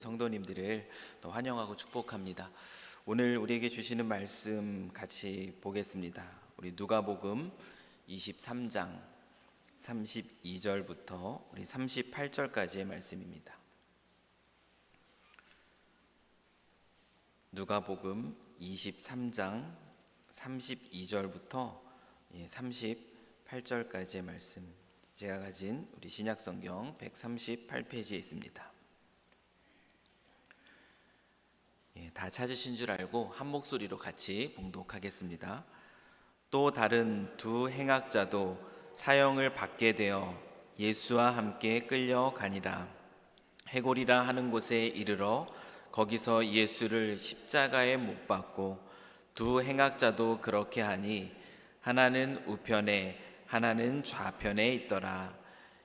성도님들을 또 환영하고 축복합니다. 오늘 우리에게 주시는 말씀 같이 보겠습니다. 우리 누가복음 23장 32절부터 우리 38절까지의 말씀입니다. 누가복음 23장 32절부터 38절까지의 말씀, 제가 가진 우리 신약성경 138페이지에 있습니다. 다 찾으신 줄 알고 한 목소리로 같이 봉독하겠습니다. 또 다른 두 행악자도 사형을 받게 되어 예수와 함께 끌려가니라. 해골이라 하는 곳에 이르러 거기서 예수를 십자가에 못 박고 두 행악자도 그렇게 하니 하나는 우편에 하나는 좌편에 있더라.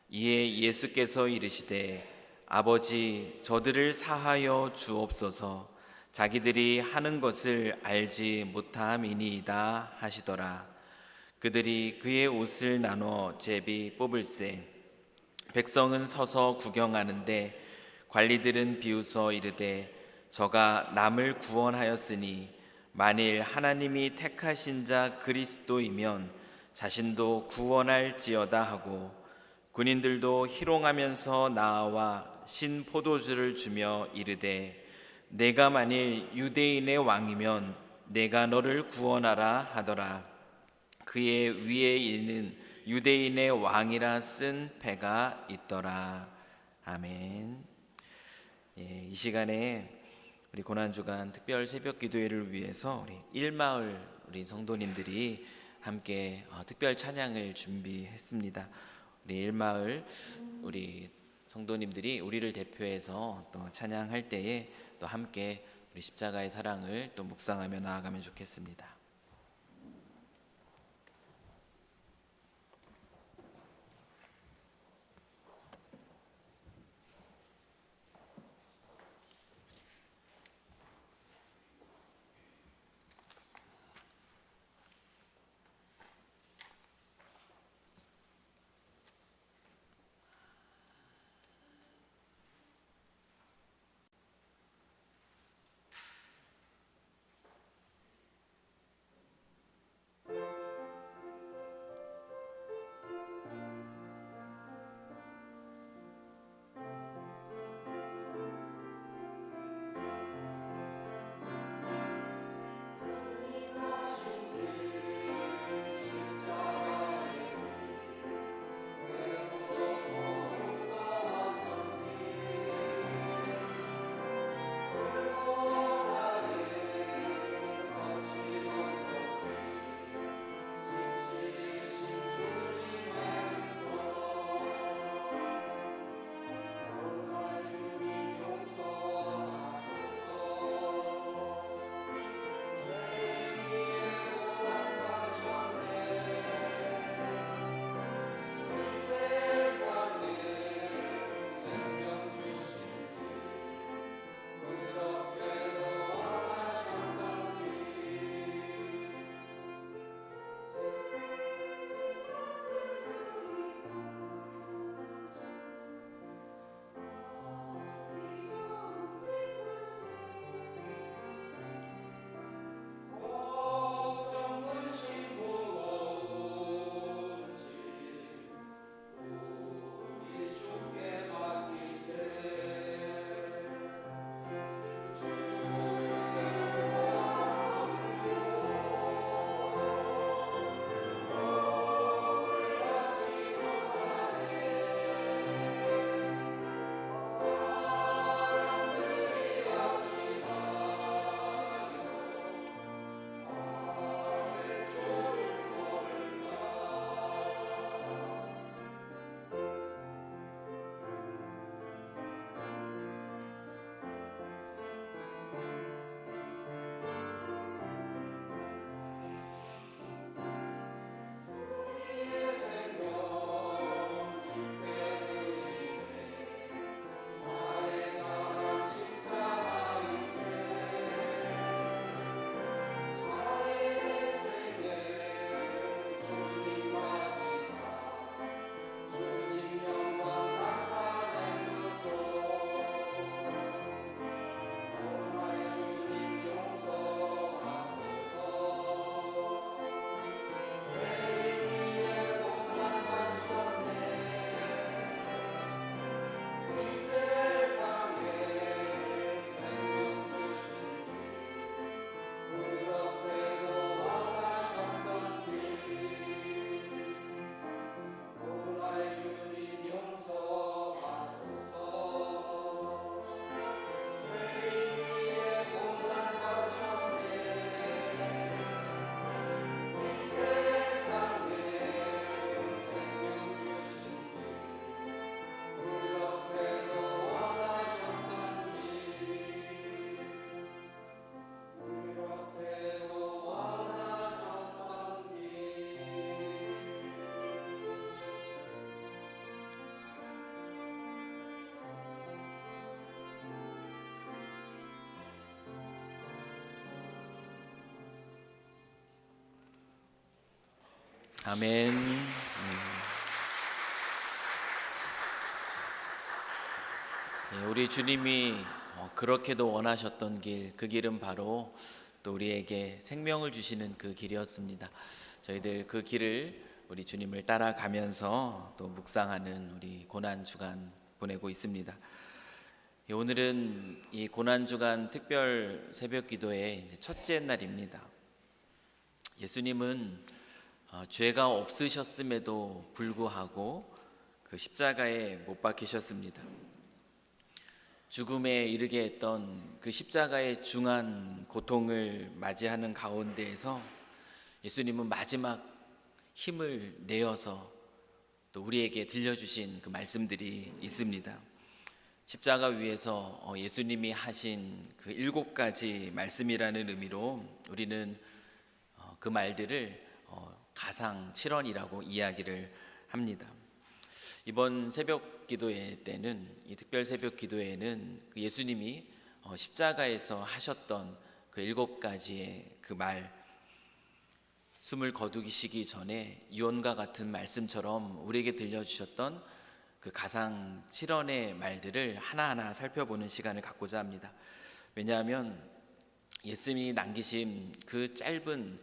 이에 예수께서 이르시되 아버지, 저들을 사하여 주옵소서. 자기들이 하는 것을 알지 못함이니이다 하시더라. 그들이 그의 옷을 나눠 제비 뽑을세. 백성은 서서 구경하는데 관리들은 비웃어 이르되 저가 남을 구원하였으니 만일 하나님이 택하신 자 그리스도이면 자신도 구원할지어다 하고, 군인들도 희롱하면서 나아와 신 포도주를 주며 이르되 내가 만일 유대인의 왕이면 내가 너를 구원하라 하더라. 그의 위에 있는 유대인의 왕이라 쓴 패가 있더라. 아멘. 이 시간에 우리 고난주간 특별 새벽 기도회를 위해서 우리 일마을 우리 성도님들이 함께 특별 찬양을 준비했습니다. 우리 일마을 우리 성도님들이 우리를 대표해서 또 찬양할 때에 또 함께 우리 십자가의 사랑을 또 묵상하며 나아가면 좋겠습니다. 아멘. 우리 주님이 그렇게도 원하셨던 길, 그 길은 바로 또 우리에게 생명을 주시는 그 길이었습니다. 저희들 그 길을 우리 주님을 따라가면서 또 묵상하는 우리 고난주간 보내고 있습니다. 오늘은 이 고난주간 특별 새벽기도의 이제 첫째 날입니다. 예수님은 죄가 없으셨음에도 불구하고 그 십자가에 못 박히셨습니다. 죽음에 이르게 했던 그 십자가의 중한 고통을 맞이하는 가운데에서 예수님은 마지막 힘을 내어서 또 우리에게 들려주신 그 말씀들이 있습니다. 십자가 위에서 예수님이 하신 그 7가지 말씀이라는 의미로 우리는 그 말들을 가상 7원이라고 이야기를 합니다. 이번 새벽 기도회 때는, 이 특별 새벽 기도회는 그 예수님이 십자가에서 하셨던 그 7가지의 그 말, 숨을 거두시기 전에 유언과 같은 말씀처럼 우리에게 들려주셨던 그 가상 7원의 말들을 하나하나 살펴보는 시간을 갖고자 합니다. 왜냐하면 예수님이 남기신 그 짧은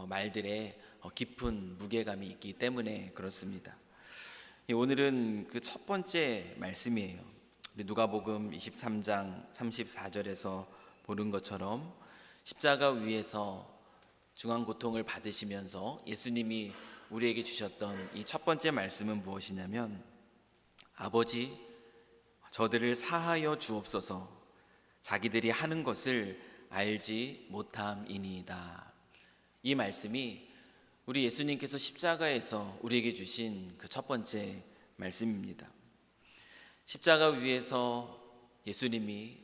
말들에 깊은 무게감이 있기 때문에 그렇습니다. 오늘은 그 첫 번째 말씀이에요. 누가복음 23장 34절에서 보는 것처럼 십자가 위에서 중한 고통을 받으시면서 예수님이 우리에게 주셨던 이 첫 번째 말씀은 무엇이냐면, 아버지, 저들을 사하여 주옵소서. 자기들이 하는 것을 알지 못함이니이다. 이 말씀이 우리 예수님께서 십자가에서 우리에게 주신 그 첫 번째 말씀입니다. 십자가 위에서 예수님이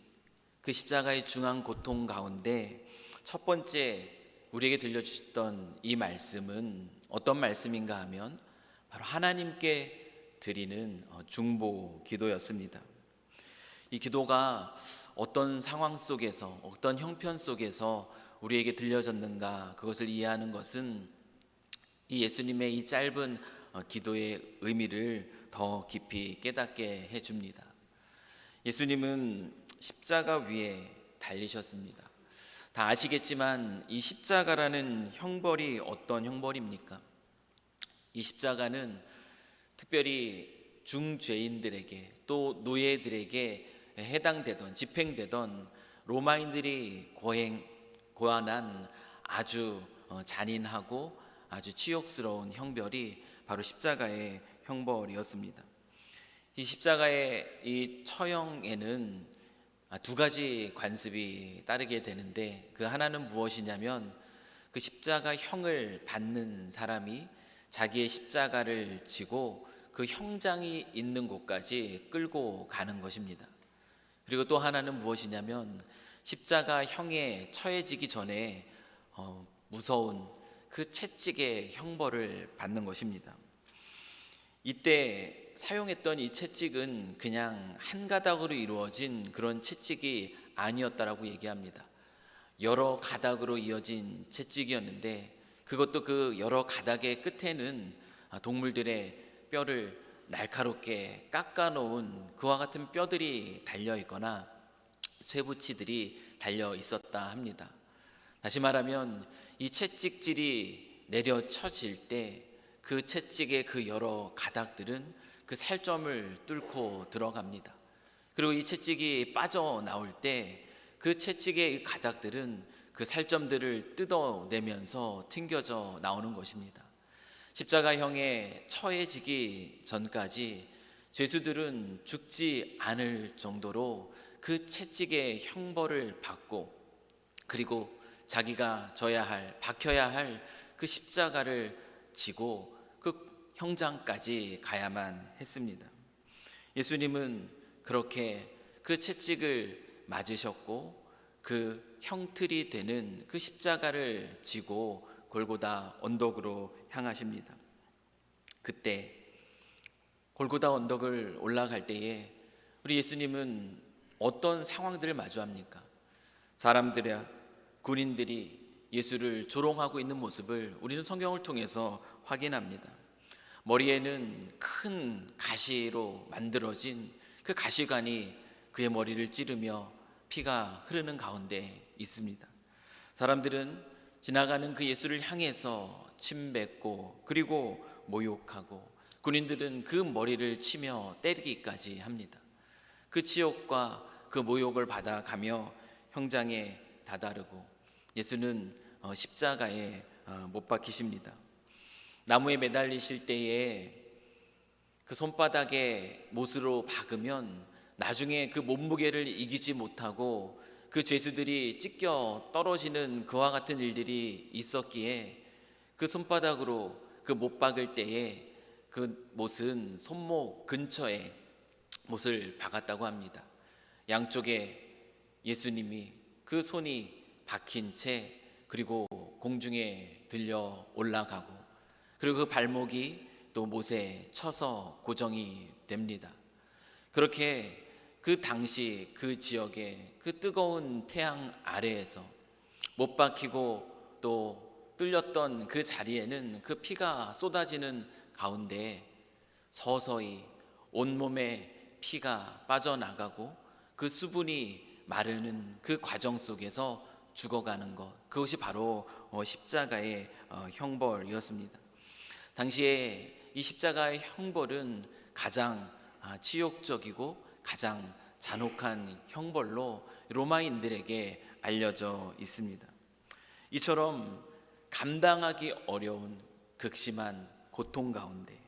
그 십자가의 중한 고통 가운데 첫 번째 우리에게 들려주셨던 이 말씀은 어떤 말씀인가 하면 바로 하나님께 드리는 중보 기도였습니다. 이 기도가 어떤 상황 속에서, 어떤 형편 속에서 우리에게 들려졌는가, 그것을 이해하는 것은 이 예수님의 이 짧은 기도의 의미를 더 깊이 깨닫게 해줍니다. 예수님은 십자가 위에 달리셨습니다. 다 아시겠지만 이 십자가라는 형벌이 어떤 형벌입니까? 이 십자가는 특별히 중죄인들에게, 또 노예들에게 해당되던, 집행되던 로마인들이 고안한 아주 잔인하고 아주 치욕스러운 형벌이 바로 십자가의 형벌이었습니다. 이 십자가의 이 처형에는 2가지 관습이 따르게 되는데, 그 하나는 무엇이냐면 그 십자가 형을 받는 사람이 자기의 십자가를 지고 그 형장이 있는 곳까지 끌고 가는 것입니다. 그리고 또 하나는 무엇이냐면 십자가 형에 처해지기 전에 무서운 그 채찍의 형벌을 받는 것입니다. 이때 사용했던 이 채찍은 그냥 한 가닥으로 이루어진 그런 채찍이 아니었다라고 얘기합니다. 여러 가닥으로 이어진 채찍이었는데, 그것도 그 여러 가닥의 끝에는 동물들의 뼈를 날카롭게 깎아 놓은 그와 같은 뼈들이 달려 있거나 쇠붙이들이 달려 있었다 합니다. 다시 말하면 이 채찍질이 내려쳐질 때 그 채찍의 그 여러 가닥들은 그 살점을 뚫고 들어갑니다. 그리고 이 채찍이 빠져나올 때 그 채찍의 가닥들은 그 살점들을 뜯어내면서 튕겨져 나오는 것입니다. 십자가형에 처해지기 전까지 죄수들은 죽지 않을 정도로 그 채찍의 형벌을 받고, 그리고 자기가 박혀야 할 그 십자가를 지고 그 형장까지 가야만 했습니다. 예수님은 그렇게 그 채찍을 맞으셨고 그 형틀이 되는 그 십자가를 지고 골고다 언덕으로 향하십니다. 그때 골고다 언덕을 올라갈 때에 우리 예수님은 어떤 상황들을 마주합니까? 사람들이야, 군인들이 예수를 조롱하고 있는 모습을 우리는 성경을 통해서 확인합니다. 머리에는 큰 가시로 만들어진 그 가시관이 그의 머리를 찌르며 피가 흐르는 가운데 있습니다. 사람들은 지나가는 그 예수를 향해서 침뱉고 그리고 모욕하고, 군인들은 그 머리를 치며 때리기까지 합니다. 그 치욕과 그 모욕을 받아가며 형장에 다다르고 예수는 십자가에 못 박히십니다. 나무에 매달리실 때에 그 손바닥에 못으로 박으면 나중에 그 몸무게를 이기지 못하고 그 죄수들이 찢겨 떨어지는 그와 같은 일들이 있었기에 그 손바닥으로 그 못 박을 때에 그 못은 손목 근처에 못을 박았다고 합니다. 양쪽에 예수님이 그 손이 박힌 채 그리고 공중에 들려 올라가고, 그리고 그 발목이 또 못에 쳐서 고정이 됩니다. 그렇게 그 당시 그 지역의 그 뜨거운 태양 아래에서 못 박히고 또 뚫렸던 그 자리에는 그 피가 쏟아지는 가운데 서서히 온몸에 피가 빠져나가고 그 수분이 마르는 그 과정 속에서 죽어가는 것, 그것이 바로 십자가의 형벌이었습니다. 당시에 이 십자가의 형벌은 가장 치욕적이고 가장 잔혹한 형벌로 로마인들에게 알려져 있습니다. 이처럼 감당하기 어려운 극심한 고통 가운데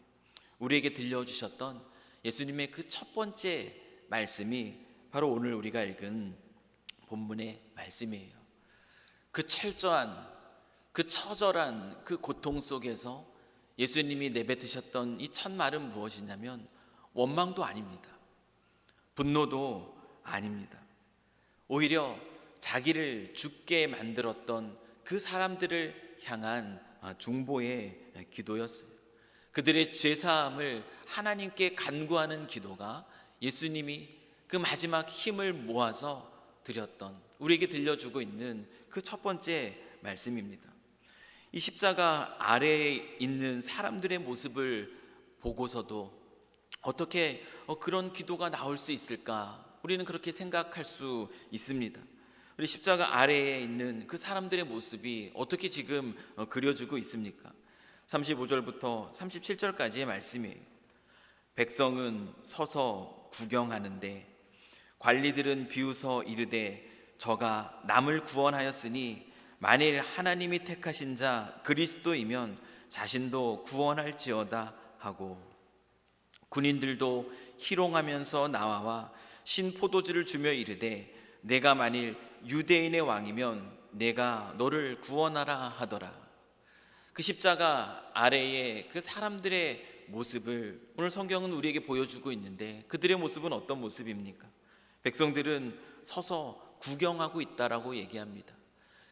우리에게 들려주셨던 예수님의 그 첫 번째 말씀이 바로 오늘 우리가 읽은 본문의 말씀이에요. 그 철저한, 그 처절한 그 고통 속에서 예수님이 내뱉으셨던 이 첫 말은 무엇이냐면 원망도 아닙니다. 분노도 아닙니다. 오히려 자기를 죽게 만들었던 그 사람들을 향한 중보의 기도였어요. 그들의 죄사함을 하나님께 간구하는 기도가 예수님이 그 마지막 힘을 모아서 드렸던, 우리에게 들려주고 있는 그 첫 번째 말씀입니다. 이 십자가 아래에 있는 사람들의 모습을 보고서도 어떻게 그런 기도가 나올 수 있을까? 우리는 그렇게 생각할 수 있습니다. 우리 십자가 아래에 있는 그 사람들의 모습이 어떻게 지금 그려지고 있습니까? 35절부터 37절까지의 말씀이에요. 백성은 서서 구경하는데 관리들은 비웃어 이르되 저가 남을 구원하였으니 만일 하나님이 택하신 자 그리스도이면 자신도 구원할지어다 하고, 군인들도 희롱하면서 나와와 신포도주를 주며 이르되 내가 만일 유대인의 왕이면 내가 너를 구원하라 하더라. 그 십자가 아래에 그 사람들의 모습을 오늘 성경은 우리에게 보여주고 있는데, 그들의 모습은 어떤 모습입니까? 백성들은 서서 구경하고 있다라고 얘기합니다.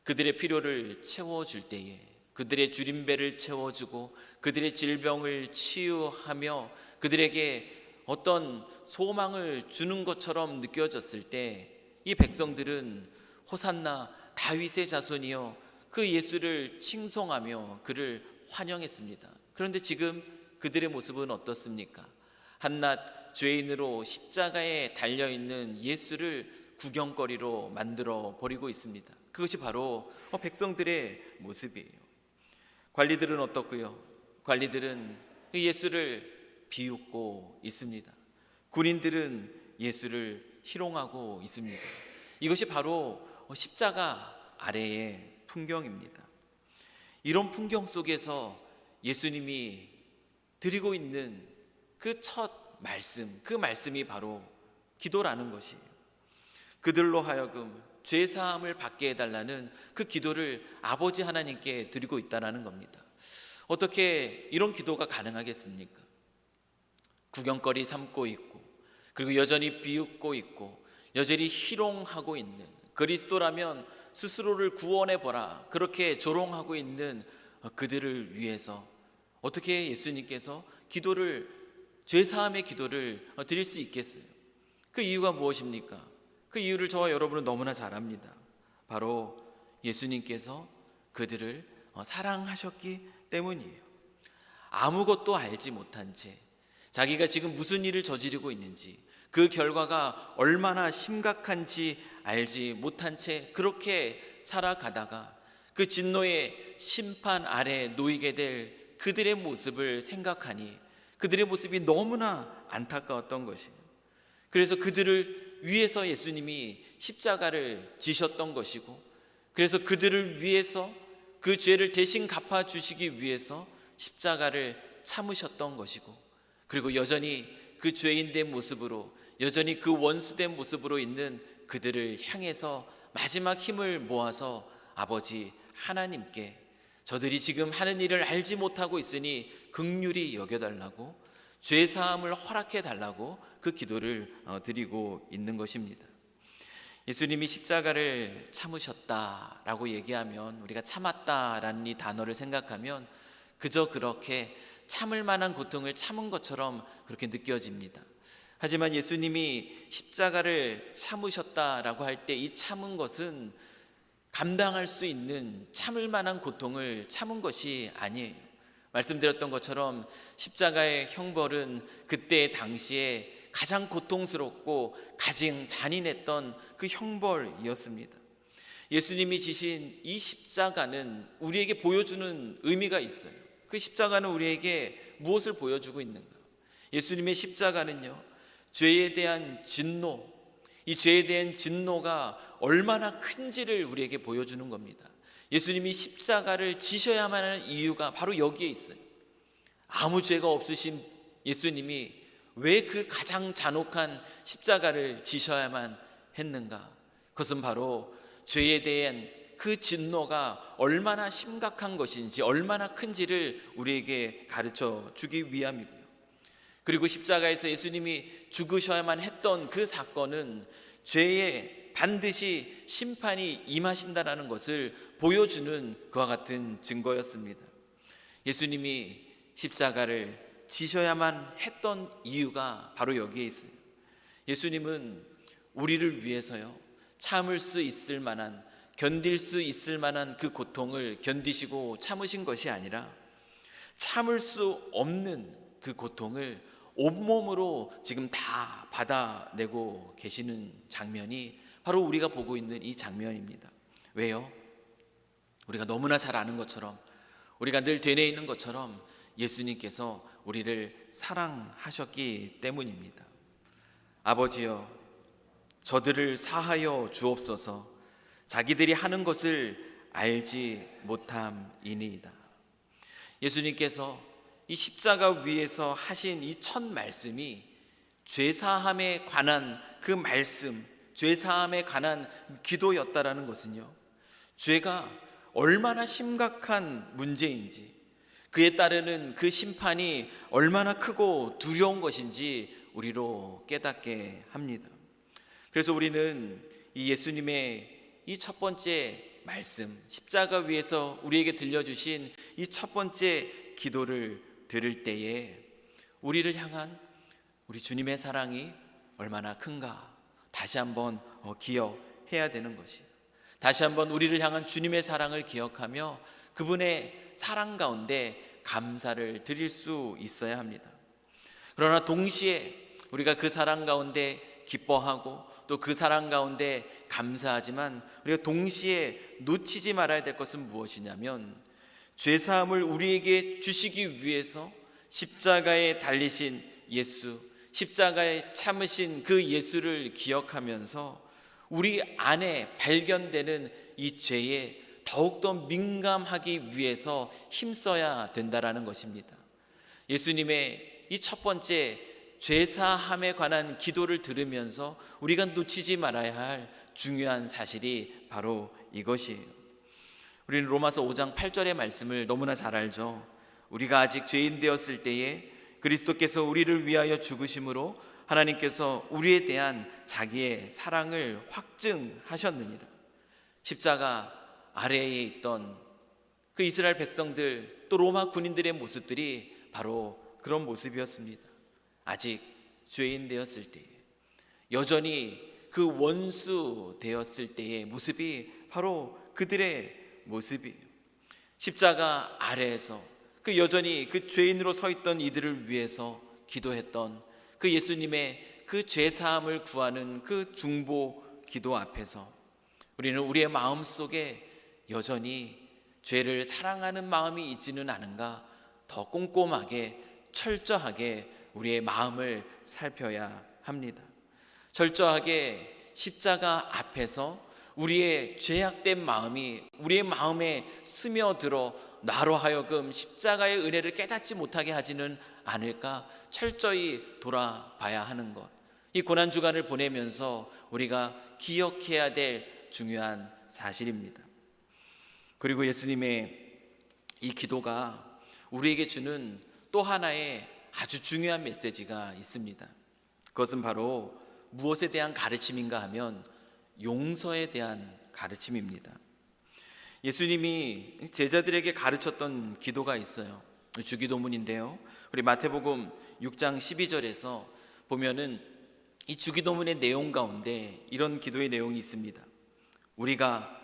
그들의 필요를 채워줄 때에 그들의 줄임배를 채워주고 그들의 질병을 치유하며 그들에게 어떤 소망을 주는 것처럼 느껴졌을 때 이 백성들은 호산나 다윗의 자손이여 그 예수를 칭송하며 그를 환영했습니다. 그런데 지금 그들의 모습은 어떻습니까? 한낱 죄인으로 십자가에 달려있는 예수를 구경거리로 만들어 버리고 있습니다. 그것이 바로 백성들의 모습이에요. 관리들은 어떻고요? 관리들은 예수를 비웃고 있습니다. 군인들은 예수를 희롱하고 있습니다. 이것이 바로 십자가 아래의 풍경입니다. 이런 풍경 속에서 예수님이 드리고 있는 그 첫 말씀, 그 말씀이 바로 기도라는 것이에요. 그들로 하여금 죄사함을 받게 해달라는 그 기도를 아버지 하나님께 드리고 있다는 겁니다. 어떻게 이런 기도가 가능하겠습니까? 구경거리 삼고 있고, 그리고 여전히 비웃고 있고, 여전히 희롱하고 있는, 그리스도라면 스스로를 구원해보라 그렇게 조롱하고 있는 그들을 위해서 어떻게 예수님께서 기도를, 죄사함의 기도를 드릴 수 있겠어요? 그 이유가 무엇입니까? 그 이유를 저와 여러분은 너무나 잘 압니다. 바로 예수님께서 그들을 사랑하셨기 때문이에요. 아무것도 알지 못한 채 자기가 지금 무슨 일을 저지르고 있는지, 그 결과가 얼마나 심각한지 알지 못한 채 그렇게 살아가다가 그 진노의 심판 아래 놓이게 될 그들의 모습을 생각하니 그들의 모습이 너무나 안타까웠던 것이에요. 그래서 그들을 위해서 예수님이 십자가를 지셨던 것이고, 그래서 그들을 위해서 그 죄를 대신 갚아주시기 위해서 십자가를 참으셨던 것이고, 그리고 여전히 그 죄인된 모습으로, 여전히 그 원수된 모습으로 있는 그들을 향해서 마지막 힘을 모아서 아버지 하나님께 저들이 지금 하는 일을 알지 못하고 있으니 긍휼히 여겨달라고, 죄사함을 허락해 달라고 그 기도를 드리고 있는 것입니다. 예수님이 십자가를 참으셨다라고 얘기하면, 우리가 참았다라는 이 단어를 생각하면 그저 그렇게 참을 만한 고통을 참은 것처럼 그렇게 느껴집니다. 하지만 예수님이 십자가를 참으셨다라고 할 때 이 참은 것은 감당할 수 있는 참을 만한 고통을 참은 것이 아니에요. 말씀드렸던 것처럼 십자가의 형벌은 그때 당시에 가장 고통스럽고 가장 잔인했던 그 형벌이었습니다. 예수님이 지신 이 십자가는 우리에게 보여주는 의미가 있어요. 그 십자가는 우리에게 무엇을 보여주고 있는가? 예수님의 십자가는요, 죄에 대한 진노, 이 죄에 대한 진노가 얼마나 큰지를 우리에게 보여주는 겁니다. 예수님이 십자가를 지셔야만 하는 이유가 바로 여기에 있어요. 아무 죄가 없으신 예수님이 왜 그 가장 잔혹한 십자가를 지셔야만 했는가? 그것은 바로 죄에 대한 그 진노가 얼마나 심각한 것인지, 얼마나 큰지를 우리에게 가르쳐 주기 위함이고요. 그리고 십자가에서 예수님이 죽으셔야만 했던 그 사건은 죄에 반드시 심판이 임하신다라는 것을 보여주는 그와 같은 증거였습니다. 예수님이 십자가를 지셔야만 했던 이유가 바로 여기에 있어요. 예수님은 우리를 위해서요, 참을 수 있을 만한, 견딜 수 있을 만한 그 고통을 견디시고 참으신 것이 아니라 참을 수 없는 그 고통을 온몸으로 지금 다 받아내고 계시는 장면이 바로 우리가 보고 있는 이 장면입니다. 왜요? 우리가 너무나 잘 아는 것처럼, 우리가 늘 되뇌 있는 것처럼 예수님께서 우리를 사랑하셨기 때문입니다. 아버지여, 저들을 사하여 주옵소서. 자기들이 하는 것을 알지 못함이니이다. 예수님께서 이 십자가 위에서 하신 이 첫 말씀이 죄사함에 관한 그 말씀, 죄사함에 관한 기도였다라는 것은요, 죄가 얼마나 심각한 문제인지, 그에 따르는 그 심판이 얼마나 크고 두려운 것인지 우리로 깨닫게 합니다. 그래서 우리는 이 예수님의 이 첫 번째 말씀, 십자가 위에서 우리에게 들려주신 이 첫 번째 기도를 들을 때에 우리를 향한 우리 주님의 사랑이 얼마나 큰가 다시 한번 기억해야 되는 것이에요. 다시 한번 우리를 향한 주님의 사랑을 기억하며 그분의 사랑 가운데 감사를 드릴 수 있어야 합니다. 그러나 동시에 우리가 그 사랑 가운데 기뻐하고 또 그 사랑 가운데 감사하지만 우리가 동시에 놓치지 말아야 될 것은 무엇이냐면, 죄사함을 우리에게 주시기 위해서 십자가에 달리신 예수, 십자가에 참으신 그 예수를 기억하면서 우리 안에 발견되는 이 죄에 더욱더 민감하기 위해서 힘써야 된다라는 것입니다. 예수님의 이 첫 번째 죄사함에 관한 기도를 들으면서 우리가 놓치지 말아야 할 중요한 사실이 바로 이것이에요. 우리는 로마서 5장 8절의 말씀을 너무나 잘 알죠. 우리가 아직 죄인 되었을 때에 그리스도께서 우리를 위하여 죽으심으로 하나님께서 우리에 대한 자기의 사랑을 확증하셨느니라. 십자가 아래에 있던 그 이스라엘 백성들, 또 로마 군인들의 모습들이 바로 그런 모습이었습니다. 아직 죄인 되었을 때에, 여전히 그 원수 되었을 때의 모습이 바로 그들의 모습이에요. 십자가 아래에서 그 여전히 그 죄인으로 서 있던 이들을 위해서 기도했던 그 예수님의 그 죄사함을 구하는 그 중보 기도 앞에서 우리는 우리의 마음 속에 여전히 죄를 사랑하는 마음이 있지는 않은가 더 꼼꼼하게 철저하게 우리의 마음을 살펴야 합니다. 철저하게 십자가 앞에서 우리의 죄악된 마음이 우리의 마음에 스며들어 나로 하여금 십자가의 은혜를 깨닫지 못하게 하지는 않을까 철저히 돌아봐야 하는 것, 이 고난주간을 보내면서 우리가 기억해야 될 중요한 사실입니다. 그리고 예수님의 이 기도가 우리에게 주는 또 하나의 아주 중요한 메시지가 있습니다. 그것은 바로 무엇에 대한 가르침인가 하면 용서에 대한 가르침입니다. 예수님이 제자들에게 가르쳤던 기도가 있어요. 주기도문인데요, 우리 마태복음 6장 12절에서 보면은 이 주기도문의 내용 가운데 이런 기도의 내용이 있습니다. 우리가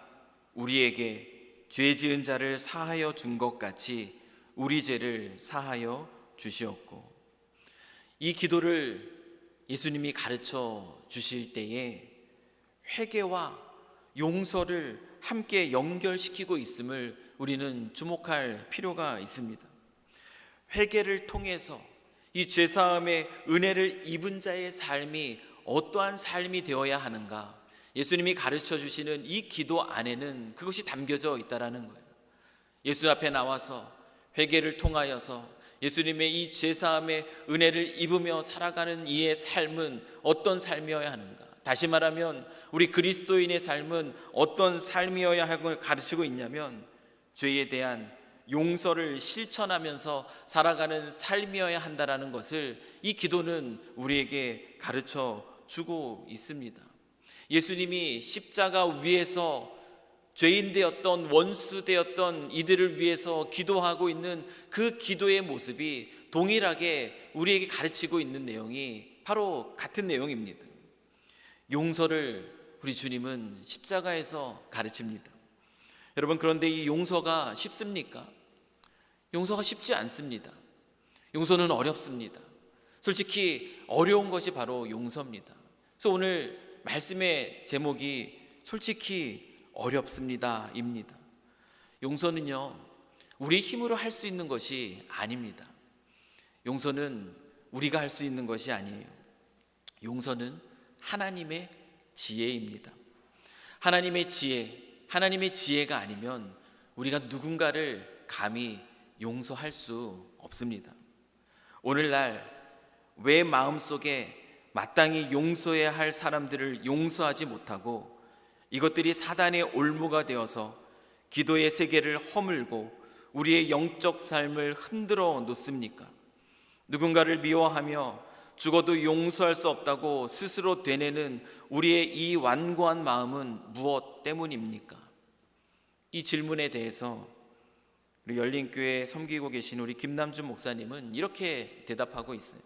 우리에게 죄 지은 자를 사하여 준 것 같이 우리 죄를 사하여 주시옵고. 이 기도를 예수님이 가르쳐 주실 때에 회개와 용서를 함께 연결시키고 있음을 우리는 주목할 필요가 있습니다. 회개를 통해서 이 죄사함의 은혜를 입은 자의 삶이 어떠한 삶이 되어야 하는가, 예수님이 가르쳐 주시는 이 기도 안에는 그것이 담겨져 있다라는 거예요. 예수 앞에 나와서 회개를 통하여서 예수님의 이 죄사함의 은혜를 입으며 살아가는 이의 삶은 어떤 삶이어야 하는가, 다시 말하면 우리 그리스도인의 삶은 어떤 삶이어야 하고 가르치고 있냐면 죄에 대한 용서를 실천하면서 살아가는 삶이어야 한다라는 것을 이 기도는 우리에게 가르쳐 주고 있습니다. 예수님이 십자가 위에서 죄인 되었던 원수 되었던 이들을 위해서 기도하고 있는 그 기도의 모습이 동일하게 우리에게 가르치고 있는 내용이 바로 같은 내용입니다. 용서를 우리 주님은 십자가에서 가르칩니다. 여러분, 그런데 이 용서가 쉽습니까? 용서가 쉽지 않습니다. 용서는 어렵습니다. 솔직히 어려운 것이 바로 용서입니다. 그래서 오늘 말씀의 제목이 솔직히 어렵습니다 입니다. 용서는요, 우리 힘으로 할 수 있는 것이 아닙니다. 용서는 우리가 할 수 있는 것이 아니에요. 용서는 하나님의 지혜입니다. 하나님의 지혜, 하나님의 지혜가 아니면 우리가 누군가를 감히 용서할 수 없습니다. 오늘날 왜 마음속에 마땅히 용서해야 할 사람들을 용서하지 못하고 이것들이 사단의 올무가 되어서 기도의 세계를 허물고 우리의 영적 삶을 흔들어 놓습니까? 누군가를 미워하며 죽어도 용서할 수 없다고 스스로 되뇌는 우리의 이 완고한 마음은 무엇 때문입니까? 이 질문에 대해서 우리 열린교회 섬기고 계신 우리 김남준 목사님은 이렇게 대답하고 있어요.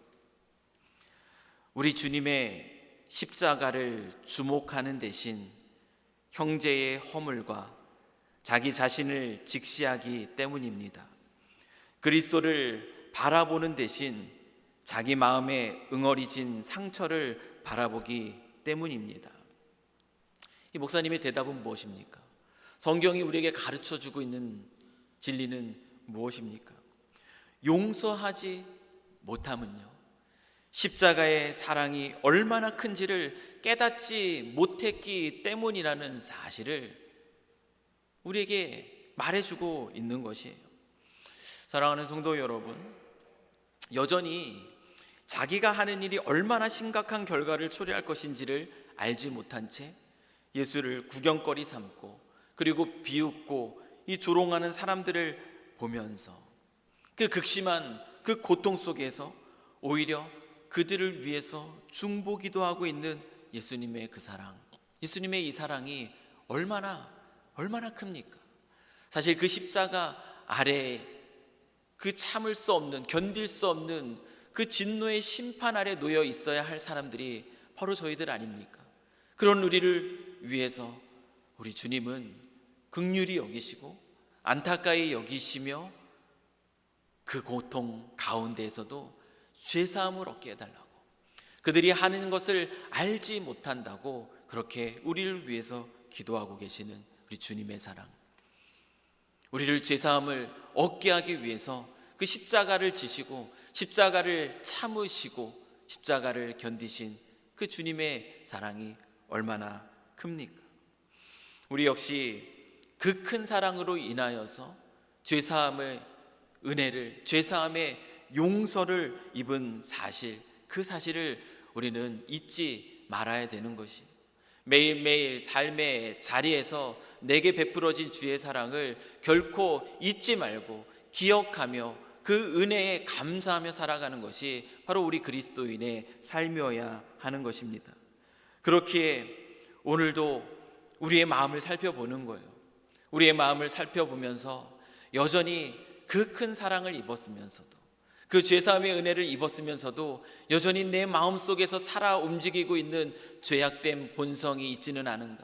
우리 주님의 십자가를 주목하는 대신 형제의 허물과 자기 자신을 직시하기 때문입니다. 그리스도를 바라보는 대신 자기 마음에 응어리진 상처를 바라보기 때문입니다. 이 목사님의 대답은 무엇입니까? 성경이 우리에게 가르쳐주고 있는 진리는 무엇입니까? 용서하지 못함은요, 십자가의 사랑이 얼마나 큰지를 깨닫지 못했기 때문이라는 사실을 우리에게 말해주고 있는 것이에요. 사랑하는 성도 여러분, 여전히 자기가 하는 일이 얼마나 심각한 결과를 초래할 것인지를 알지 못한 채 예수를 구경거리 삼고 그리고 비웃고 이 조롱하는 사람들을 보면서 그 극심한 그 고통 속에서 오히려 그들을 위해서 중보기도 하고 있는 예수님의 그 사랑, 예수님의 이 사랑이 얼마나 큽니까? 사실 그 십자가 아래에 그 참을 수 없는, 견딜 수 없는 그 진노의 심판 아래 놓여 있어야 할 사람들이 바로 저희들 아닙니까? 그런 우리를 위해서 우리 주님은 긍휼히 여기시고 안타까이 여기시며 그 고통 가운데에서도 죄사함을 얻게 해달라고, 그들이 하는 것을 알지 못한다고 그렇게 우리를 위해서 기도하고 계시는 우리 주님의 사랑, 우리를 죄사함을 얻게 하기 위해서 그 십자가를 지시고 십자가를 참으시고 십자가를 견디신 그 주님의 사랑이 얼마나 큽니까? 우리 역시 그 큰 사랑으로 인하여서 죄사함의 은혜를, 죄사함의 용서를 입은 사실, 그 사실을 우리는 잊지 말아야 되는 것이, 매일매일 삶의 자리에서 내게 베풀어진 주의 사랑을 결코 잊지 말고 기억하며 그 은혜에 감사하며 살아가는 것이 바로 우리 그리스도인의 삶이어야 하는 것입니다. 그렇기에 오늘도 우리의 마음을 살펴보는 거예요. 우리의 마음을 살펴보면서 여전히 그 큰 사랑을 입었으면서도, 그 죄사함의 은혜를 입었으면서도 여전히 내 마음속에서 살아 움직이고 있는 죄악된 본성이 있지는 않은가?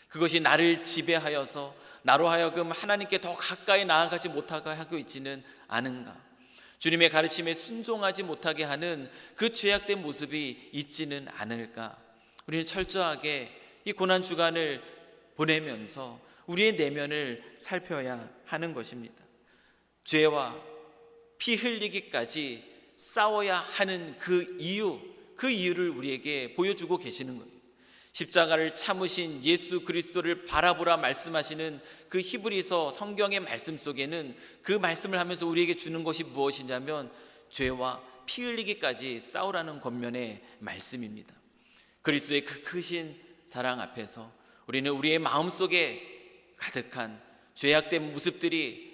그것이 나를 지배하여서 나로 하여금 하나님께 더 가까이 나아가지 못하게 하고 있지는 않은가? 주님의 가르침에 순종하지 못하게 하는 그 죄악된 모습이 있지는 않을까? 우리는 철저하게 이 고난 주간을 보내면서 우리의 내면을 살펴야 하는 것입니다. 죄와 피 흘리기까지 싸워야 하는 그 이유를 우리에게 보여주고 계시는 거예요. 십자가를 참으신 예수 그리스도를 바라보라 말씀하시는 그 히브리서 성경의 말씀 속에는 그 말씀을 하면서 우리에게 주는 것이 무엇이냐면 죄와 피 흘리기까지 싸우라는 권면의 말씀입니다. 그리스도의 그 크신 사랑 앞에서 우리는 우리의 마음속에 가득한 죄악된 모습들이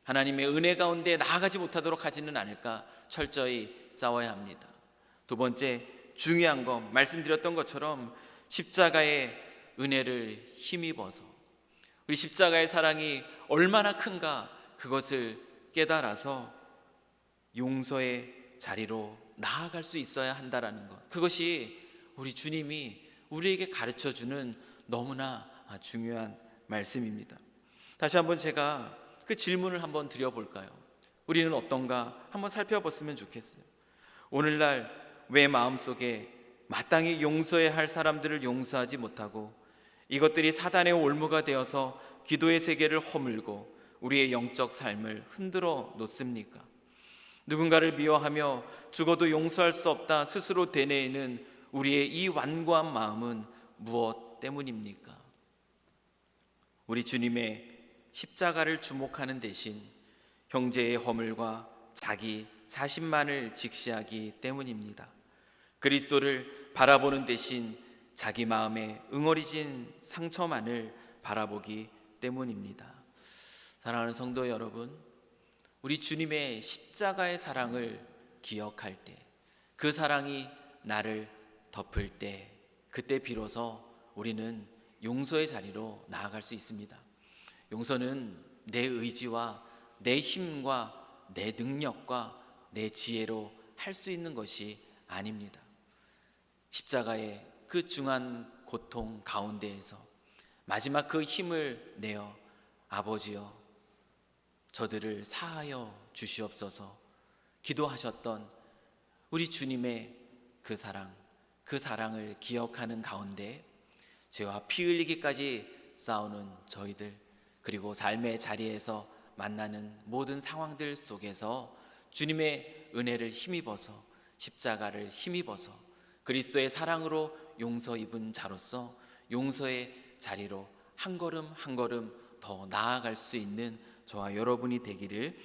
하나님의 은혜 가운데 나아가지 못하도록 하지는 않을까 철저히 싸워야 합니다. 두 번째, 중요한 것, 말씀드렸던 것처럼 십자가의 은혜를 힘입어서, 우리 십자가의 사랑이 얼마나 큰가 그것을 깨달아서 용서의 자리로 나아갈 수 있어야 한다라는 것, 그것이 우리 주님이 우리에게 가르쳐주는 너무나 중요한 말씀입니다. 다시 한번 제가 그 질문을 한번 드려볼까요? 우리는 어떤가 한번 살펴봤으면 좋겠어요. 오늘날 왜 마음속에 마땅히 용서해야 할 사람들을 용서하지 못하고 이것들이 사단의 올무가 되어서 기도의 세계를 허물고 우리의 영적 삶을 흔들어 놓습니까? 누군가를 미워하며 죽어도 용서할 수 없다 스스로 되뇌이는 우리의 이 완고한 마음은 무엇 때문입니까? 우리 주님의 십자가를 주목하는 대신 형제의 허물과 자기 자신만을 직시하기 때문입니다. 그리스도를 바라보는 대신 자기 마음에 응어리진 상처만을 바라보기 때문입니다. 사랑하는 성도 여러분, 우리 주님의 십자가의 사랑을 기억할 때, 그 사랑이 나를 덮을 때, 그때 비로소 우리는 용서의 자리로 나아갈 수 있습니다. 용서는 내 의지와 내 힘과 내 능력과 내 지혜로 할 수 있는 것이 아닙니다. 십자가의 그 중한 고통 가운데에서 마지막 그 힘을 내어 아버지여 저들을 사하여 주시옵소서 기도하셨던 우리 주님의 그 사랑, 그 사랑을 기억하는 가운데 죄와 피 흘리기까지 싸우는 저희들, 그리고 삶의 자리에서 만나는 모든 상황들 속에서 주님의 은혜를 힘입어서, 십자가를 힘입어서 그리스도의 사랑으로 용서 입은 자로서 용서의 자리로 한 걸음 한 걸음 더 나아갈 수 있는 저와 여러분이 되기를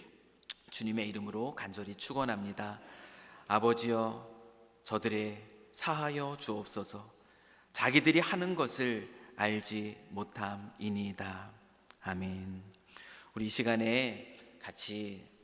주님의 이름으로 간절히 축원합니다. 아버지여 저들의 사하여 주옵소서. 자기들이 하는 것을 알지 못함이니이다. 아멘. 우리 이 시간에 같이